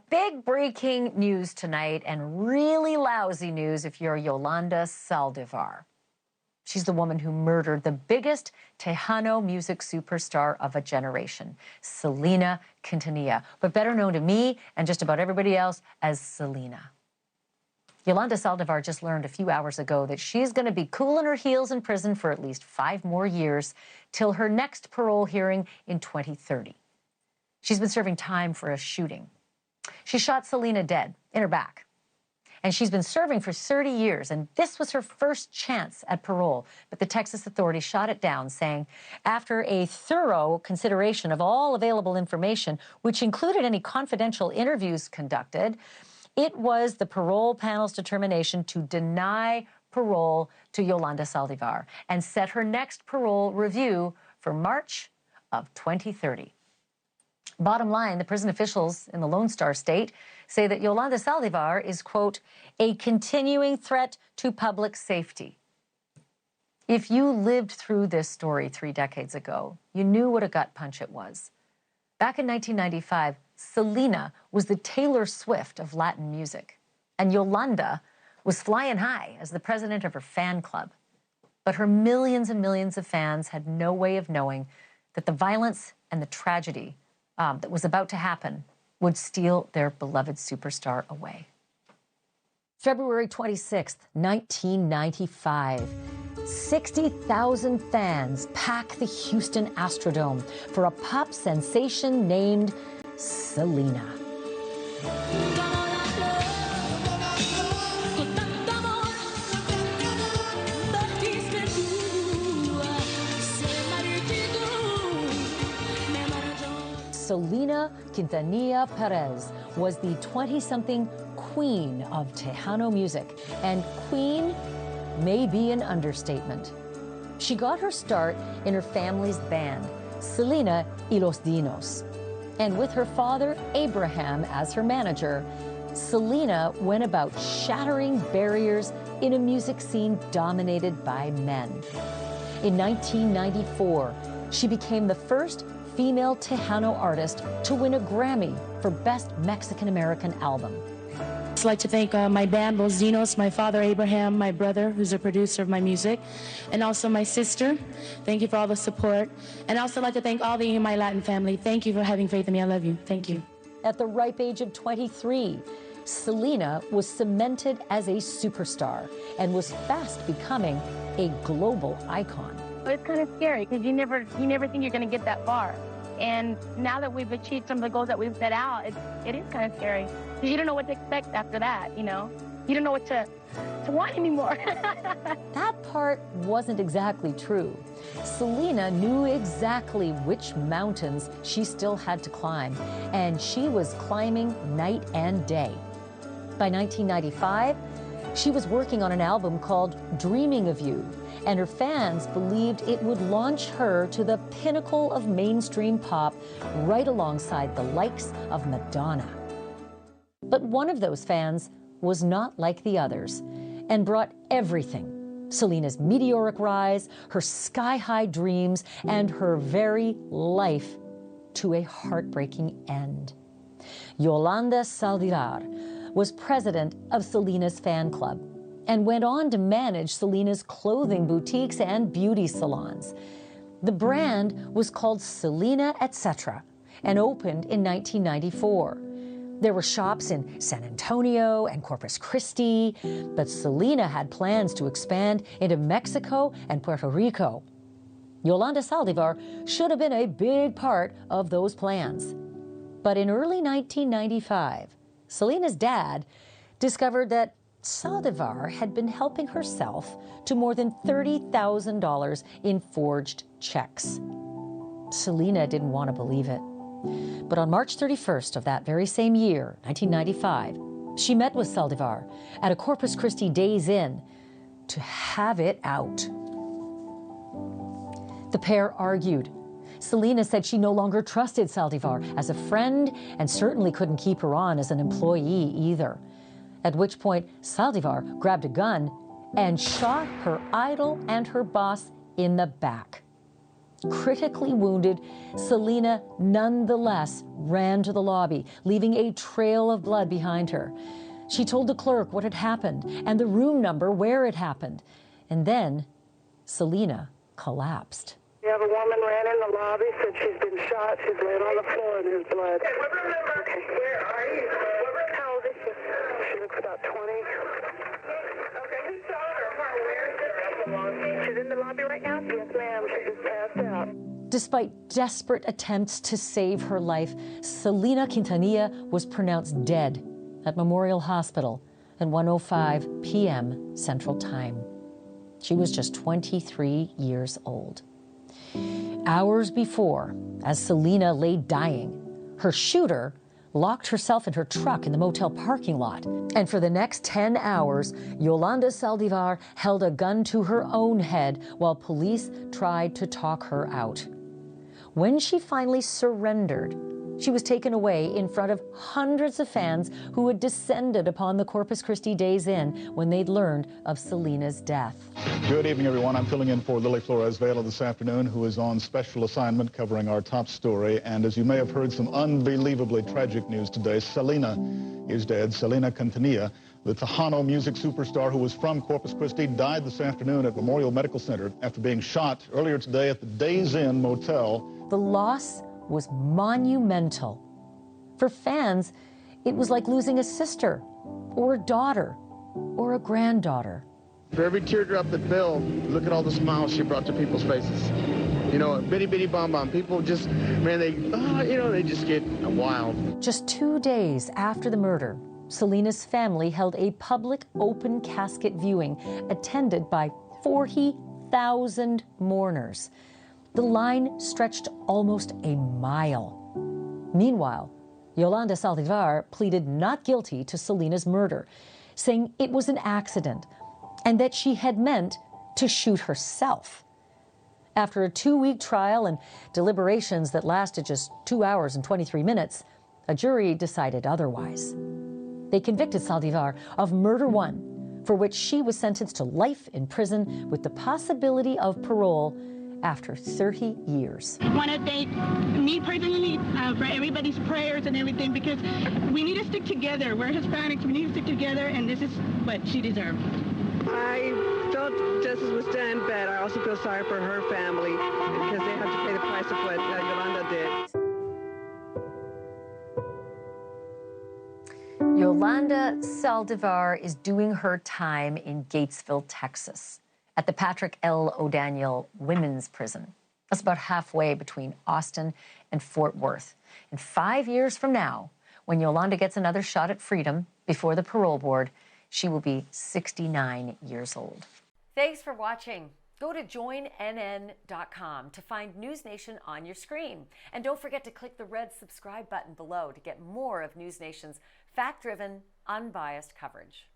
Big breaking news tonight, and really lousy news if you're Yolanda Saldivar. She's the woman who murdered the biggest Tejano music superstar of a generation, Selena Quintanilla, but better known to me and just about everybody else as Selena. Yolanda Saldivar just learned a few hours ago that she's going to be cooling her heels in prison for at least 5 more years till her next parole hearing in 2030. She's been serving time for a shooting. She shot Selena dead in her back. And she's been serving for 30 years, and this was her first chance at parole. But the Texas authorities shot it down, saying, after a thorough consideration of all available information, which included any confidential interviews conducted, it was the parole panel's determination to deny parole to Yolanda Saldivar and set her next parole review for March of 2030. Bottom line, the prison officials in the Lone Star State say that Yolanda Saldivar is, quote, a continuing threat to public safety. If you lived through this story 3 decades ago, you knew what a gut punch it was. Back in 1995, Selena was the Taylor Swift of Latin music, and Yolanda was flying high as the president of her fan club. But her millions and millions of fans had no way of knowing that the violence and the tragedy that was about to happen would steal their beloved superstar away. February 26th, 1995. 60,000 fans pack the Houston Astrodome for a pop sensation named Selena. Selena Quintanilla Perez was the 20-something queen of Tejano music, and queen may be an understatement. She got her start in her family's band, Selena y los Dinos. And with her father, Abraham, as her manager, Selena went about shattering barriers in a music scene dominated by men. In 1994, she became the first female Tejano artist to win a Grammy for Best Mexican-American Album. I'd like to thank my band, Los Dinos, my father, Abraham, my brother, who's a producer of my music, and also my sister. Thank you for all the support. And I'd also like to thank all of my Latin family. Thank you for having faith in me. I love you. Thank you. At the ripe age of 23, Selena was cemented as a superstar and was fast becoming a global icon. It's kind of scary because you never think you're going to get that far. And now that we've achieved some of the goals that we've set out, it is kind of scary. Because you don't know what to expect after that, you know? You don't know what to want anymore. That part wasn't exactly true. Selena knew exactly which mountains she still had to climb, and she was climbing night and day. By 1995, she was working on an album called Dreaming of You, and her fans believed it would launch her to the pinnacle of mainstream pop, right alongside the likes of Madonna. But one of those fans was not like the others and brought everything: Selena's meteoric rise, her sky-high dreams, and her very life to a heartbreaking end. Yolanda Saldivar was president of Selena's fan club and went on to manage Selena's clothing boutiques and beauty salons. The brand was called Selena Etc. and opened in 1994. There were shops in San Antonio and Corpus Christi, but Selena had plans to expand into Mexico and Puerto Rico. Yolanda Saldivar should have been a big part of those plans. But in early 1995, Selena's dad discovered that Saldivar had been helping herself to more than $30,000 in forged checks. Selena didn't want to believe it. But on March 31st of that very same year, 1995, she met with Saldivar at a Corpus Christi Days Inn to have it out. The pair argued. Selena said she no longer trusted Saldivar as a friend and certainly couldn't keep her on as an employee either. At which point, Saldivar grabbed a gun and shot her idol and her boss in the back. Critically wounded, Selena nonetheless ran to the lobby, leaving a trail of blood behind her. She told the clerk what had happened and the room number where it happened. And then Selena collapsed. We have a woman ran in the lobby, said she's been shot. She's laying on the floor in his blood. Okay. Where are you? How old is she? She looks about 20. Okay, who saw her? Where is she? She's in the lobby right now? Yes, ma'am. She just passed out. Despite desperate attempts to save her life, Selena Quintanilla was pronounced dead at Memorial Hospital at 1:05 p.m. Central Time. She was just 23 years old. Hours before, as Selena lay dying, her shooter locked herself in her truck in the motel parking lot. And for the next 10 hours, Yolanda Saldivar held a gun to her own head while police tried to talk her out. When she finally surrendered, she was taken away in front of hundreds of fans who had descended upon the Corpus Christi Days Inn when they'd learned of Selena's death. Good evening, everyone. I'm filling in for Lily Flores Vela this afternoon, who is on special assignment covering our top story. And as you may have heard, some unbelievably tragic news today. Selena is dead. Selena Quintanilla, the Tejano music superstar who was from Corpus Christi, died this afternoon at Memorial Medical Center after being shot earlier today at the Days Inn Motel. The loss was monumental. For fans, it was like losing a sister, or a daughter, or a granddaughter. For every teardrop that fell, look at all the smiles she brought to people's faces. You know, bitty bitty bomb bomb. People just, man, they just get wild. Just 2 days after the murder, Selena's family held a public open casket viewing attended by 40,000 mourners. The line stretched almost a mile. Meanwhile, Yolanda Saldivar pleaded not guilty to Selena's murder, saying it was an accident and that she had meant to shoot herself. After a 2-week trial and deliberations that lasted just 2 hours and 23 minutes, a jury decided otherwise. They convicted Saldivar of murder 1, for which she was sentenced to life in prison with the possibility of parole after 30 years. I want to thank me personally for everybody's prayers and everything, because we need to stick together. We're Hispanics, we need to stick together, and this is what she deserved. I felt justice was done, but I also feel sorry for her family because they have to pay the price of what Yolanda did. Yolanda Saldivar is doing her time in Gatesville, Texas, at the Patrick L. O'Daniel Women's Prison. That's about halfway between Austin and Fort Worth. And 5 years from now, when Yolanda gets another shot at freedom before the parole board, she will be 69 years old. Thanks for watching. Go to joinnn.com to find NewsNation on your screen. And don't forget to click the red subscribe button below to get more of NewsNation's fact-driven, unbiased coverage.